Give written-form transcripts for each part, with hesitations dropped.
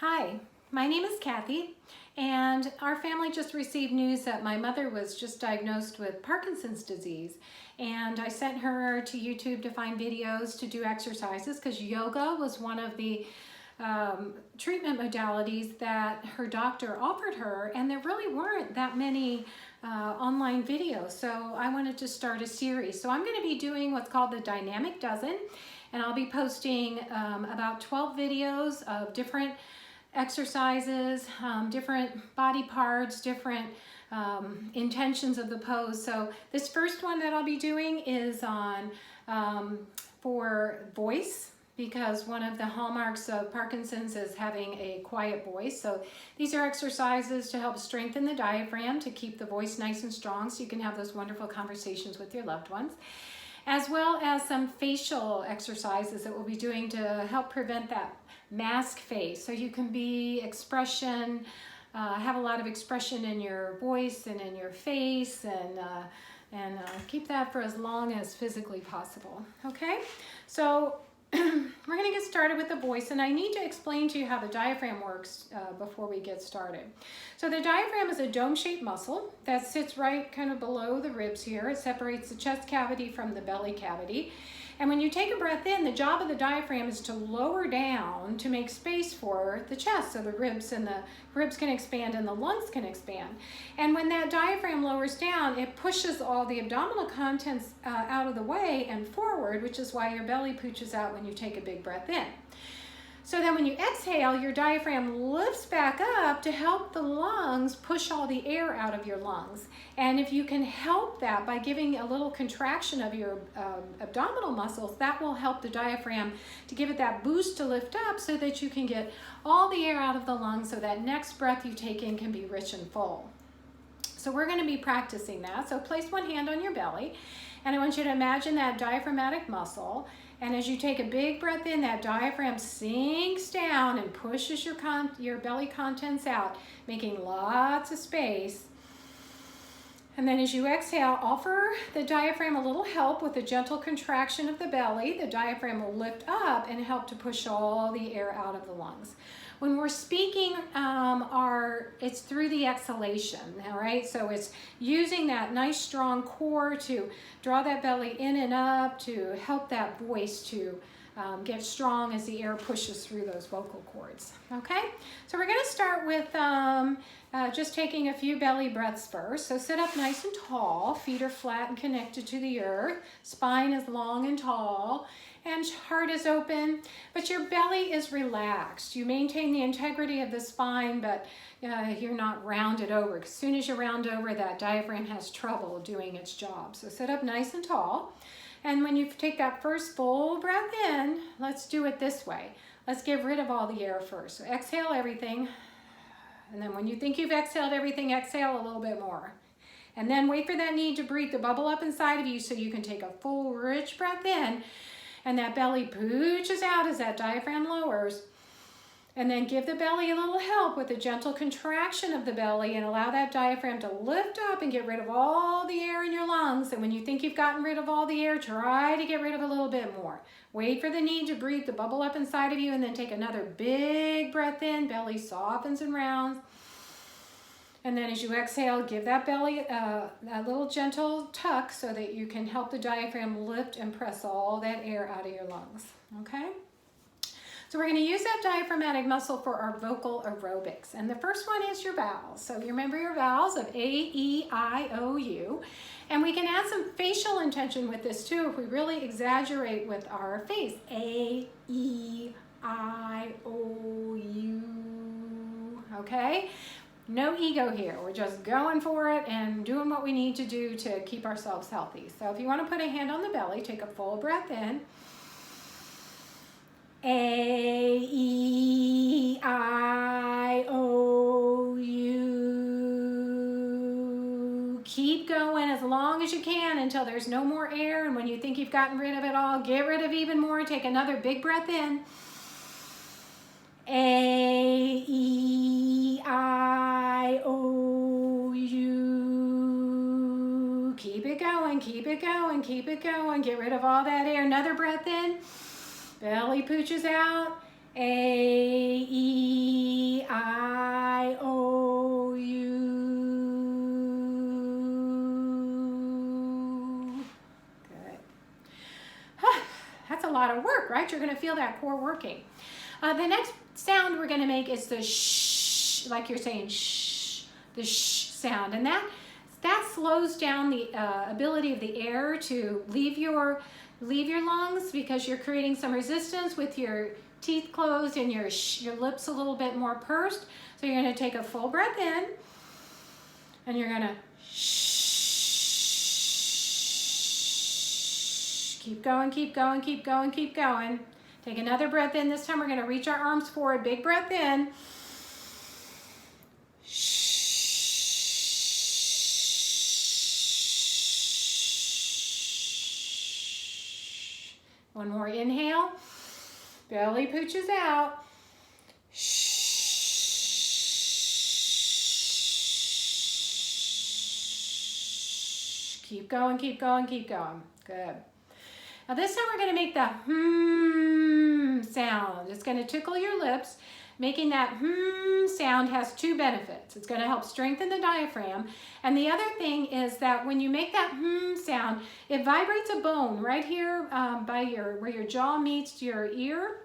Hi, my name is Kathy, and our family just received news that my mother was just diagnosed with Parkinson's disease. And I sent her to YouTube to find videos to do exercises because yoga was one of the treatment modalities that her doctor offered her, and there really weren't that many online videos. So I wanted to start a series. So I'm going to be doing what's called the Dynamic Dozen, and I'll be posting about 12 videos of different exercises, different body parts, different intentions of the pose. So this first one that I'll be doing is on for voice, because one of the hallmarks of Parkinson's is having a quiet voice. So these are exercises to help strengthen the diaphragm, to keep the voice nice and strong so you can have those wonderful conversations with your loved ones, as well as some facial exercises that we'll be doing to help prevent that mask face. So you can be expression, have a lot of expression in your voice and in your face, and keep that for as long as physically possible. Okay, so we're going to get started with the voice, and I need to explain to you how the diaphragm works before we get started. So the diaphragm is a dome-shaped muscle that sits right kind of below the ribs here. It separates the chest cavity from the belly cavity. And when you take a breath in, the job of the diaphragm is to lower down to make space for the chest, so the ribs can expand and the lungs can expand. And when that diaphragm lowers down, it pushes all the abdominal contents out of the way and forward, which is why your belly pooches out when you take a big breath in. So then when you exhale, your diaphragm lifts back up to help the lungs push all the air out of your lungs. And if you can help that by giving a little contraction of your abdominal muscles, that will help the diaphragm to give it that boost to lift up so that you can get all the air out of the lungs, so that next breath you take in can be rich and full. So we're going to be practicing that. So place one hand on your belly, and I want you to imagine that diaphragmatic muscle. And as you take a big breath in, that diaphragm sinks down and pushes your belly contents out, making lots of space. And then as you exhale, offer the diaphragm a little help with a gentle contraction of the belly. The diaphragm will lift up and help to push all the air out of the lungs. When we're speaking, it's through the exhalation, all right? So it's using that nice strong core to draw that belly in and up to help that voice to get strong as the air pushes through those vocal cords, okay? So we're gonna start with just taking a few belly breaths first. So sit up nice and tall, feet are flat and connected to the earth, spine is long and tall, and heart is open, but your belly is relaxed. You maintain the integrity of the spine, but you're not rounded over. As soon as you round over, that diaphragm has trouble doing its job. So sit up nice and tall. And when you take that first full breath in, let's do it this way. Let's get rid of all the air first. So exhale everything. And then when you think you've exhaled everything, exhale a little bit more. And then wait for that need to breathe to bubble up inside of you so you can take a full, rich breath in. And that belly pooches out as that diaphragm lowers. And then give the belly a little help with a gentle contraction of the belly and allow that diaphragm to lift up and get rid of all the air in your lungs. And when you think you've gotten rid of all the air, try to get rid of a little bit more. Wait for the need to breathe to bubble up inside of you, and then take another big breath in. Belly softens and rounds. And then as you exhale, give that belly a little gentle tuck so that you can help the diaphragm lift and press all that air out of your lungs, okay? So we're going to use that diaphragmatic muscle for our vocal aerobics. And the first one is your vowels. So you remember your vowels of A, E, I, O, U. And we can add some facial intention with this too if we really exaggerate with our face. A, E, I, O, U, okay? No ego here. We're just going for it and doing what we need to do to keep ourselves healthy. So if you want to put a hand on the belly, take a full breath in. A, E, I, O, U. Keep going as long as you can until there's no more air. And when you think you've gotten rid of it all, get rid of even more. Take another big breath in. A, E, I, O, U. Keep it going, keep it going, keep it going. Get rid of all that air. Another breath in. Belly pooches out. A-E-I-O-U. Good. That's a lot of work, right? You're going to feel that core working. The next sound we're going to make is the shh, like you're saying shh, the shh sound. And that slows down the ability of the air to leave your lungs, because you're creating some resistance with your teeth closed and your lips a little bit more pursed. So you're going to take a full breath in, and you're going to shh. Keep going, keep going, keep going, keep going. Take another breath in. This time we're going to reach our arms forward. Big breath in. One more inhale. Belly pooches out. Keep going, keep going, keep going. Good. Now this time we're going to make the sound. It's going to tickle your lips. Making that sound has two benefits. It's going to help strengthen the diaphragm. And the other thing is that when you make that sound, it vibrates a bone right here by where your jaw meets your ear.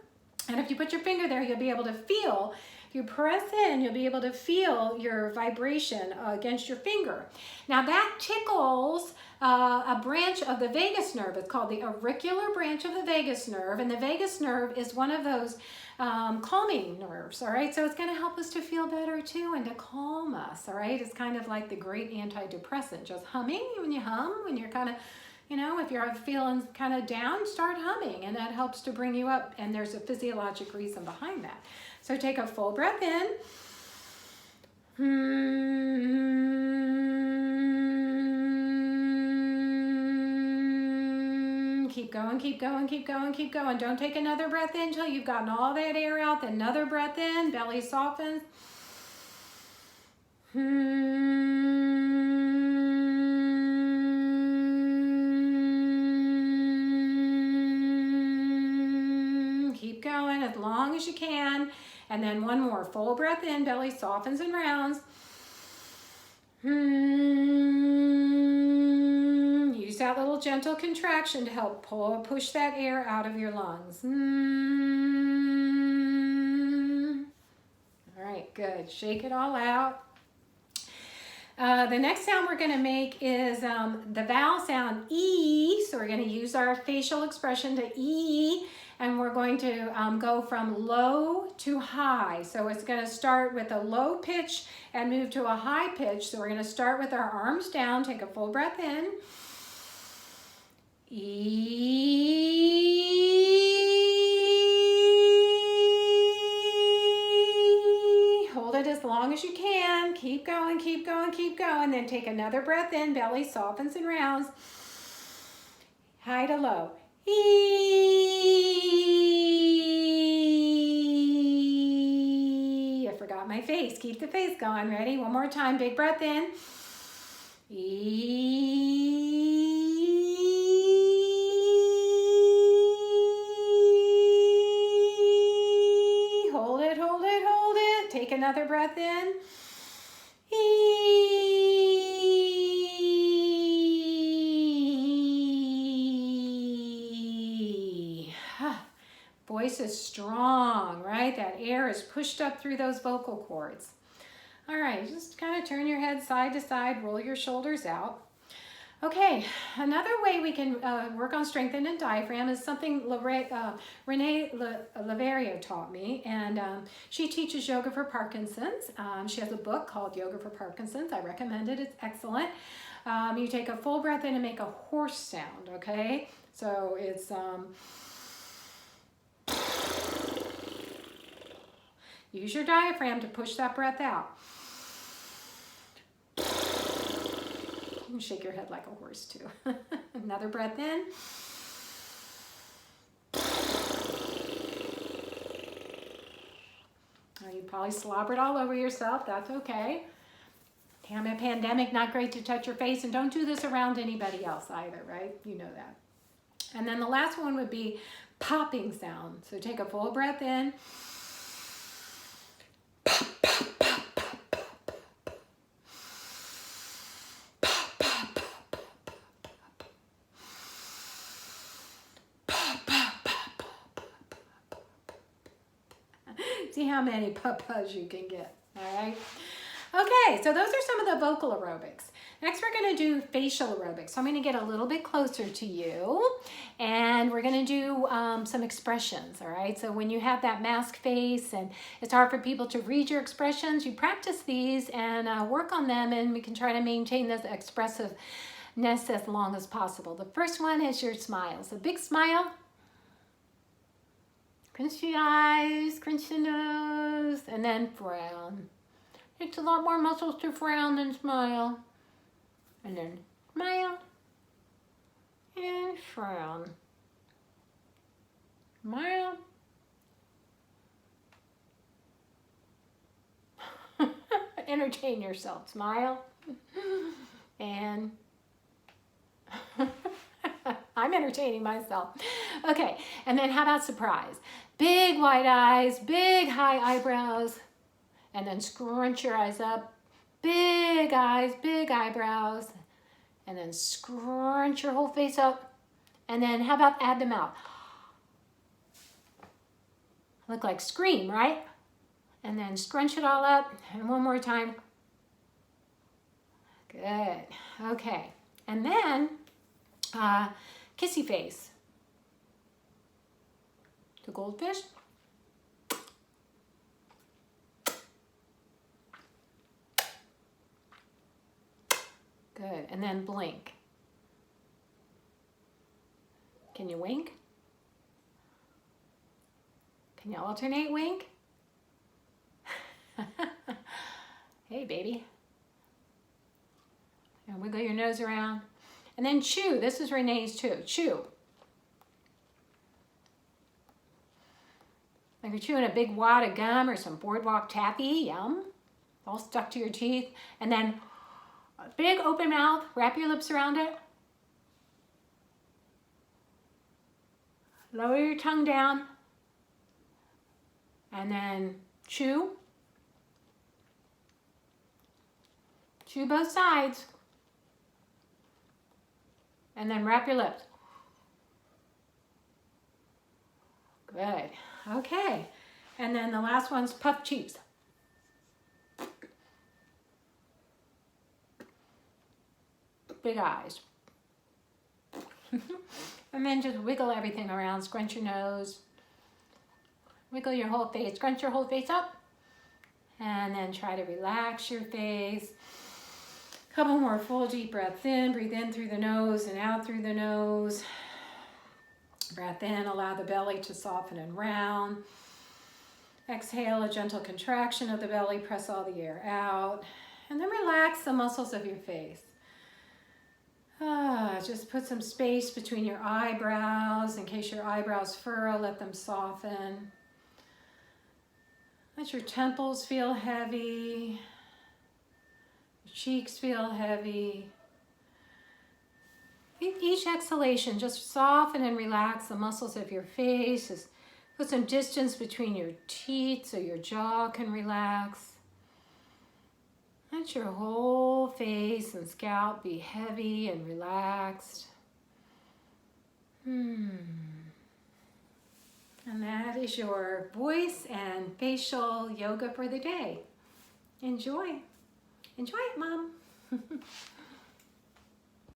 And if you put your finger there, you'll be able to feel. If you press in, you'll be able to feel your vibration against your finger. Now that tickles a branch of the vagus nerve. It's called the auricular branch of the vagus nerve. And the vagus nerve is one of those calming nerves, all right? So it's going to help us to feel better too and to calm us, all right? It's kind of like the great antidepressant, just humming. When you hum, when you're kind of, if you're feeling kind of down, start humming, and that helps to bring you up, and there's a physiologic reason behind that. So take a full breath in. Keep going, keep going, keep going, keep going. Don't take another breath in until you've gotten all that air out. Then another breath in, belly softens. Keep going as long as you can. And then one more full breath in, belly softens and rounds. Use that little gentle contraction to help push that air out of your lungs. All right, good. Shake it all out. The next sound we're going to make is the vowel sound E. So we're going to use our facial expression to E, and we're going to go from low to high. So it's going to start with a low pitch and move to a high pitch. So we're going to start with our arms down. Take a full breath in. E. Hold it as long as you can. Keep going, keep going, keep going. Then take another breath in. Belly softens and rounds. High to low. E. I forgot my face. Keep the face going. Ready? One more time. Big breath in. E. Hold it, hold it, hold it. Take another breath in. Voice is strong, right? That air is pushed up through those vocal cords. All right, just kind of turn your head side to side, roll your shoulders out. Okay, another way we can work on strengthening the diaphragm is something Renee Laverio taught me, and she teaches yoga for Parkinson's. She has a book called Yoga for Parkinson's. I recommend it. It's excellent. You take a full breath in and make a horse sound, okay? So it's... use your diaphragm to push that breath out. You can shake your head like a horse too. Another breath in. You probably slobbered all over yourself. That's okay. Damn it, pandemic, not great to touch your face. And don't do this around anybody else either, right? You know that. And then the last one would be popping sound. So take a full breath in. Pop, pop, pop, pop, pop, pop. Pop, pop, pop, pop, pop. Pop, pop, pop, pop, pop, pop. See how many pop-pups you can get, all right? Okay, so those are some of the vocal aerobics. Next, we're gonna do facial aerobics. So I'm gonna get a little bit closer to you, and we're gonna do some expressions, all right? So when you have that mask face and it's hard for people to read your expressions, you practice these and work on them, and we can try to maintain this expressiveness as long as possible. The first one is your smile. So big smile. Crunch your eyes, crunch your nose, and then frown. Takes a lot more muscles to frown than smile. And then smile and frown. Smile. Entertain yourself. Smile. And I'm entertaining myself. Okay, and then how about surprise? Big wide eyes, big high eyebrows, and then scrunch your eyes up. Big eyes, big eyebrows, and then scrunch your whole face up. And then how about add them out? Look like scream, right? And then scrunch it all up. And one more time. Good. Okay. And then kissy face. The goldfish. Good. And then blink. Can you wink? Can you alternate wink? Hey, baby. And wiggle your nose around. And then chew. This is Renee's too. Chew. Like you're chewing a big wad of gum or some boardwalk taffy. Yum. All stuck to your teeth. And then a big open mouth. Wrap your lips around it. Lower your tongue down. And then chew. Chew both sides. And then wrap your lips. Good. Okay. And then the last one's puff cheeks. Big eyes. And then just wiggle everything around. Scrunch your nose. Wiggle your whole face. Scrunch your whole face up. And then try to relax your face. Couple more full deep breaths in. Breathe in through the nose and out through the nose. Breath in, allow the belly to soften and round. Exhale, a gentle contraction of the belly. Press all the air out. And then relax the muscles of your face. Just put some space between your eyebrows. In case your eyebrows furrow, let them soften. Let your temples feel heavy. Your cheeks feel heavy. With each exhalation, just soften and relax the muscles of your face. Just put some distance between your teeth so your jaw can relax. Let your whole face and scalp be heavy and relaxed. And that is your voice and facial yoga for the day. Enjoy. Enjoy it, Mom.